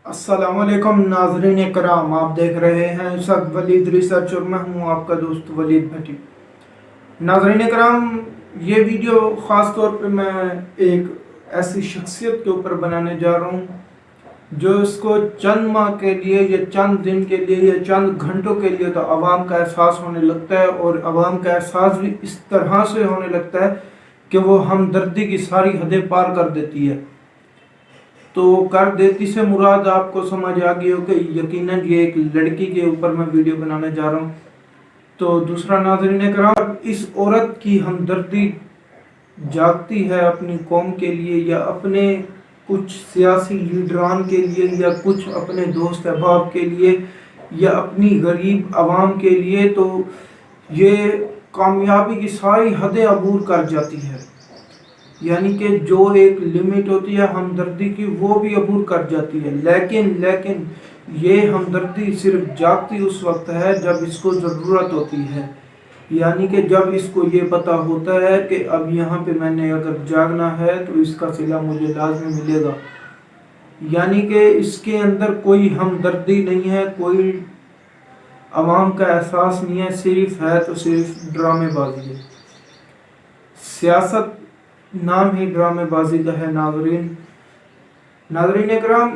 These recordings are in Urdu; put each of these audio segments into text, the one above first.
السلام علیکم ناظرین کرام، آپ دیکھ رہے ہیں اسد ولید ریسرچ اور میں ہوں آپ کا دوست ولید بھٹی۔ ناظرین کرام، یہ ویڈیو خاص طور پہ میں ایک ایسی شخصیت کے اوپر بنانے جا رہا ہوں جو اس کو چند ماہ کے لیے یا چند دن کے لیے یا چند گھنٹوں کے لیے تو عوام کا احساس ہونے لگتا ہے، اور عوام کا احساس بھی اس طرح سے ہونے لگتا ہے کہ وہ ہمدردی کی ساری حدیں پار کر دیتی ہے۔ تو کر دیتی سے مراد آپ کو سمجھ آ گئی ہو کہ یقیناً یہ ایک لڑکی کے اوپر میں ویڈیو بنانے جا رہا ہوں۔ تو دوسرا ناظرین کرام، اس عورت کی ہمدردی جاگتی ہے اپنی قوم کے لیے یا اپنے کچھ سیاسی لیڈران کے لیے یا کچھ اپنے دوست احباب کے لیے یا اپنی غریب عوام کے لیے، تو یہ کامیابی کی ساری حدیں عبور کر جاتی ہے۔ یعنی کہ جو ایک لمٹ ہوتی ہے ہمدردی کی وہ بھی عبور کر جاتی ہے، لیکن یہ ہمدردی صرف جاگتی اس وقت ہے جب اس کو ضرورت ہوتی ہے، یعنی کہ جب اس کو یہ پتہ ہوتا ہے کہ اب یہاں پہ میں نے اگر جاگنا ہے تو اس کا صلہ مجھے لازمی ملے گا۔ یعنی کہ اس کے اندر کوئی ہمدردی نہیں ہے، کوئی عوام کا احساس نہیں ہے، صرف ہے تو صرف ڈرامے بازی ہے۔ سیاست نام ہی ڈرامے بازی کا ہے۔ ناظرین اکرام،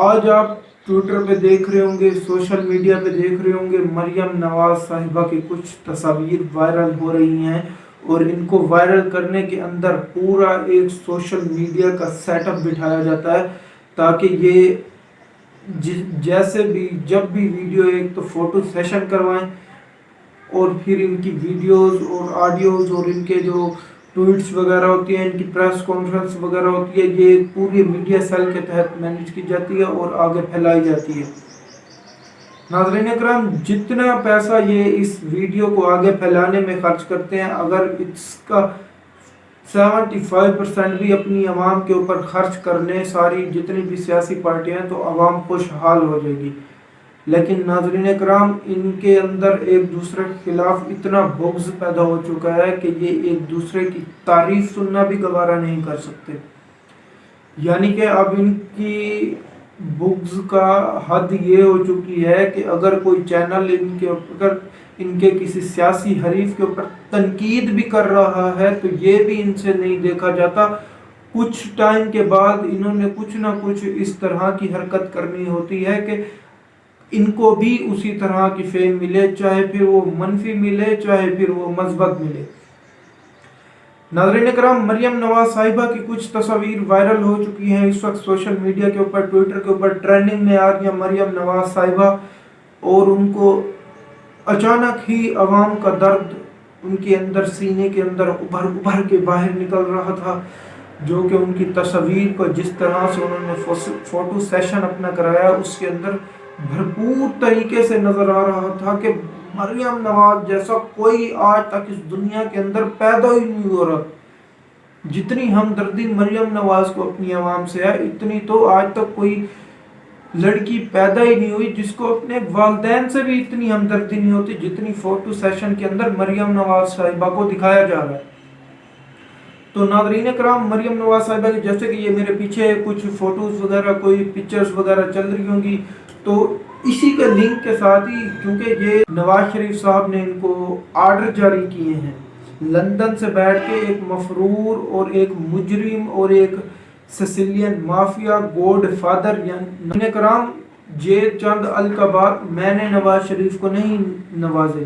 آج آپ ٹویٹر پہ دیکھ رہے ہوں گے، سوشل میڈیا پہ دیکھ رہے ہوں گے، مریم نواز صاحبہ کی کچھ تصاویر وائرل ہو رہی ہیں، اور ان کو وائرل کرنے کے اندر پورا ایک سوشل میڈیا کا سیٹ اپ بٹھایا جاتا ہے تاکہ یہ جیسے بھی جب بھی ویڈیو ایک تو فوٹو سیشن کروائیں، اور پھر ان کی ویڈیوز اور آڈیوز اور ان کے جو ٹویٹس وغیرہ ہوتی ہیں، ان کی پریس کانفرنس وغیرہ ہوتی ہے، یہ پوری میڈیا سیل کے تحت مینیج کی جاتی ہے اور آگے پھیلائی جاتی ہے۔ ناظرین اکرام، جتنا پیسہ یہ اس ویڈیو کو آگے پھیلانے میں خرچ کرتے ہیں، اگر اس کا 75% بھی اپنی عوام کے اوپر خرچ کرنے ساری جتنی بھی سیاسی پارٹیاں ہیں، تو عوام خوشحال ہو جائے گی۔ لیکن ناظرین کرام، ان کے اندر ایک دوسرے کے خلاف اتنا بغض پیدا ہو چکا ہے کہ یہ ایک دوسرے کی تعریف سننا بھی گوارا نہیں کر سکتے۔ یعنی کہ اب ان کی بغض کا حد یہ ہو چکی ہے کہ اگر کوئی چینل ان کے کسی سیاسی حریف کے اوپر تنقید بھی کر رہا ہے تو یہ بھی ان سے نہیں دیکھا جاتا۔ کچھ ٹائم کے بعد انہوں نے کچھ نہ کچھ اس طرح کی حرکت کرنی ہوتی ہے کہ ان کو بھی اسی طرح کی فیم ملے، چاہے پھر وہ منفی ملے چاہے پھر وہ مثبت ملے۔ ناظرین کرام، مریم نواز صاحبہ کی کچھ تصاویر وائرل ہو چکی ہیں، اس وقت سوشل میڈیا کے اوپر ٹویٹر کے اوپر ٹرینڈنگ میں آ رہی ہیں مریم نواز صاحبہ، اور ان کو اچانک ہی عوام کا درد ان کے اندر سینے کے اندر ابھر کے باہر نکل رہا تھا، جو کہ ان کی تصویر کو جس طرح سے انہوں نے فوٹو سیشن اپنا کرایا اس کے اندر بھرپور طریقے سے نظر آ رہا تھا کہ مریم نواز جیسا کوئی آج تک اس دنیا کے اندر پیدا ہی نہیں ہو رہا۔ جتنی ہمدردی مریم نواز کو اپنی عوام سے ہے، اتنی تو آج تک کوئی لڑکی پیدا ہی نہیں ہوئی جس کو اپنے والدین سے بھی اتنی ہمدردی نہیں ہوتی جتنی فوٹو سیشن کے اندر مریم نواز صاحبہ کو دکھایا جا رہا ہے۔ تو ناظرین کرام، مریم نواز صاحبہ کی جیسے کہ یہ میرے پیچھے کچھ فوٹوز وغیرہ کوئی پکچرز وغیرہ چل رہی ہوں گی، تو اسی کے لنک کے ساتھ ہی، کیونکہ یہ نواز شریف صاحب نے ان کو آرڈر جاری کیے ہیں لندن سے بیٹھ کے، ایک مفرور اور ایک مجرم اور ایک سسیلین مافیا گوڈ فادر، یعنی کرام یہ چند القابات میں نے نواز شریف کو نہیں نوازے،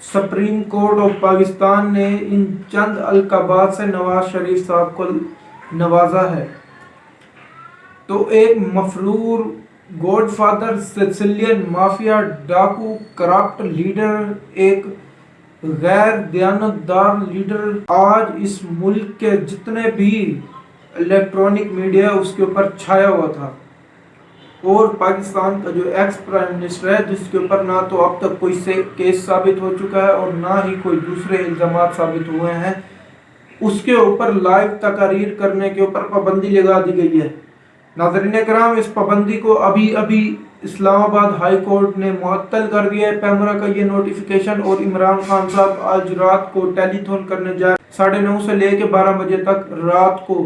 سپریم کورٹ آف پاکستان نے ان چند القابات سے نواز شریف صاحب کو نوازا ہے۔ تو ایک مفرور، گوڈ فادر، سسیلین مافیا، ڈاکو، کرپٹ لیڈر، ایک غیر دیانتدار لیڈر، آج اس ملک کے جتنے بھی الیکٹرانک میڈیا اس کے اوپر چھایا ہوا تھا، اور پاکستان کا جو ایکس پرائم منسٹر ہے جس کے اوپر نہ تو اب تک کوئی کیس ثابت ہو چکا ہے اور نہ ہی کوئی دوسرے الزامات ثابت ہوئے ہیں، اس کے اوپر لائیو تقاریر کرنے کے اوپر پابندی لگا دی گئی ہے۔ ناظرین کرام، اس پابندی کو ابھی اسلام آباد ہائی کورٹ نے معطل کر دیا ہے، پیمرا کا یہ نوٹیفیکیشن، اور عمران خان صاحب آج رات کو ٹیلی تھون کرنے جا رہے ہیں 9:30 سے لے کے 12 بجے تک رات کو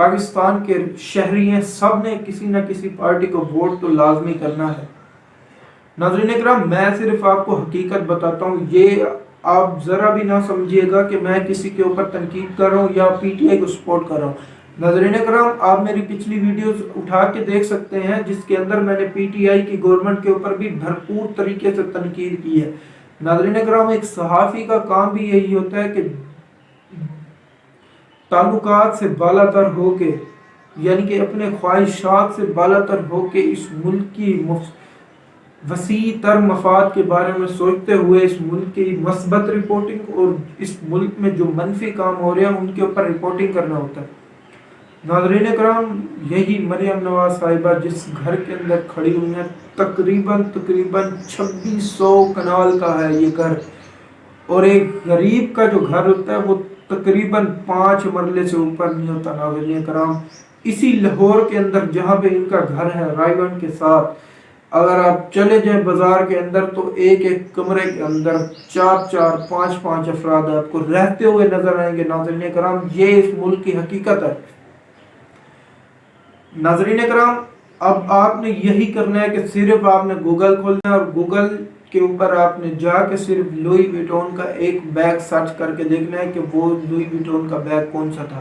پاکستان کے شہری ہیں، سب نے کسی نہ کسی پارٹی کو ووٹ تو لازمی کرنا ہے۔ ناظرین اکرام، میں صرف آپ کو حقیقت بتاتا ہوں، یہ آپ ذرا بھی نہ سمجھیے گا کہ میں کسی کے اوپر تنقید کر رہا ہوں یا پی ٹی آئی کو سپورٹ کر رہا ہوں۔ ناظرین اکرام، آپ میری پچھلی ویڈیوز اٹھا کے دیکھ سکتے ہیں جس کے اندر میں نے پی ٹی آئی کی گورنمنٹ کے اوپر بھی بھرپور طریقے سے تنقید کی ہے۔ ناظرین اکرام، ایک صحافی کا کام بھی یہی ہوتا ہے کہ تعلقات سے بالاتر ہو کے، یعنی کہ اپنے خواہشات سے بالاتر ہو کے اس ملک کی وسیع تر مفاد کے بارے میں سوچتے ہوئے اس ملک کی مثبت رپورٹنگ اور اس ملک میں جو منفی کام ہو رہے ہیں ان کے اوپر رپورٹنگ کرنا ہوتا ہے۔ ناظرین اکرام، یہی مریم نواز صاحبہ جس گھر کے اندر کھڑی ہوئی ہیں، تقریباً 2600 کنال کا ہے یہ گھر، اور ایک غریب کا جو گھر ہوتا ہے وہ تقریباً 5 مرلے سے اوپر نہیں ہوتا۔ ناظرین کرام، اسی لاہور کے اندر جہاں پہ ان کا گھر ہے رائے گنج کے ساتھ، اگر آپ چلے جائیں بازار کے اندر تو ایک کمرے کے اندر 4 5 افراد آپ کو رہتے ہوئے نظر آئیں گے۔ ناظرین کرام، یہ اس ملک کی حقیقت ہے۔ ناظرین کرام، اب آپ نے یہی کرنا ہے کہ صرف آپ نے گوگل کھولنا ہے اور گوگل کے اوپر آپ نے جا کے صرف لوئی ویٹون کا ایک بیگ سرچ کر کے دیکھنا ہے کہ وہ لوئی ویٹون کا بیگ کون سا تھا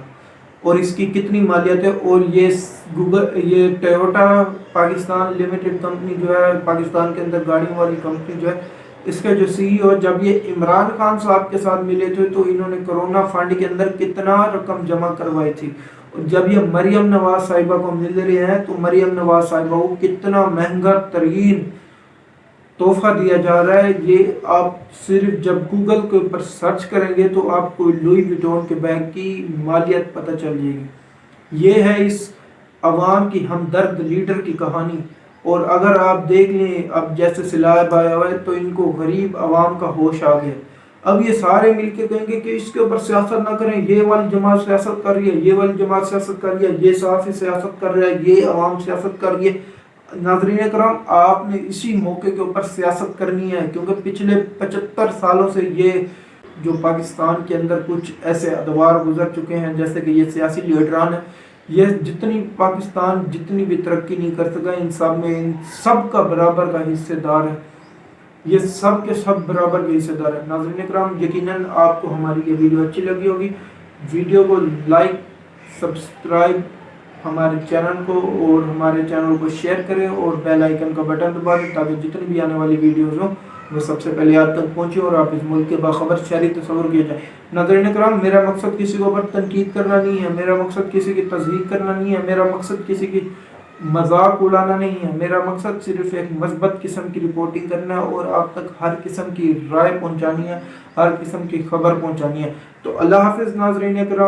اور اس کی کتنی مالیت ہے۔ اور یہ ٹویوٹا پاکستان لمیٹڈ کمپنی جو ہے، پاکستان کے اندر گاڑیوں والی کمپنی جو ہے، اس کے جو سی ای او جب یہ عمران خان صاحب کے ساتھ ملے تھے تو انہوں نے کرونا فنڈ کے اندر کتنا رقم جمع کروائی تھی، اور جب یہ مریم نواز صاحبہ کو مل رہے ہیں تو مریم نواز صاحبہ کو کتنا مہنگا ترین تحفہ دیا جا رہا ہے۔ یہ آپ صرف جب گوگل کے اوپر سرچ کریں گے تو آپ کو لوئی ویٹون کے بیگ کی مالیت پتہ چل جائے گی۔ یہ ہے اس عوام کی ہمدرد لیڈر کی کہانی۔ اور اگر آپ دیکھ لیں اب جیسے سیلاب آیا ہوا ہے تو ان کو غریب عوام کا ہوش آ گیا۔ اب یہ سارے مل کے کہیں گے کہ اس کے اوپر سیاست نہ کریں، یہ والی جماعت سیاست کر رہی ہے، یہ والی جماعت سیاست کر رہی ہے، یہ صحافی سیاست کر رہا ہے، یہ عوام سیاست کر رہی ہے۔ ناظرین اکرام، آپ نے اسی موقع کے اوپر سیاست کرنی ہے، کیونکہ پچھلے 75 سالوں سے یہ جو پاکستان کے اندر کچھ ایسے ادوار گزر چکے ہیں جیسے کہ یہ سیاسی لیڈران ہیں، یہ پاکستان جتنی بھی ترقی نہیں کر سکا، ان سب کا برابر کا حصے دار ہے، یہ سب کے سب برابر کے حصے دار ہیں۔ ناظرین اکرام، یقیناً آپ کو ہماری یہ ویڈیو اچھی لگی ہوگی۔ ویڈیو کو لائک، سبسکرائب ہمارے چینل کو اور ہمارے چینل کو شیئر کریں اور بیل آئیکن کا بٹن دبا دیں تاکہ جتنی بھی آنے والی ویڈیوز ہوں وہ سب سے پہلے آپ تک پہنچے اور آپ اس ملک کے باخبر شہری تصور کیا جائے۔ ناظرین اکرام، میرا مقصد کسی کے اوپر تنقید کرنا نہیں ہے، میرا مقصد کسی کی تضحیک کرنا نہیں ہے، میرا مقصد کسی کی مذاق اڑانا نہیں ہے، میرا مقصد صرف ایک مثبت قسم کی رپورٹنگ کرنا ہے اور آپ تک ہر قسم کی رائے پہنچانی ہے، ہر قسم کی خبر پہنچانی ہے۔ تو اللہ حافظ ناظرین اکرام۔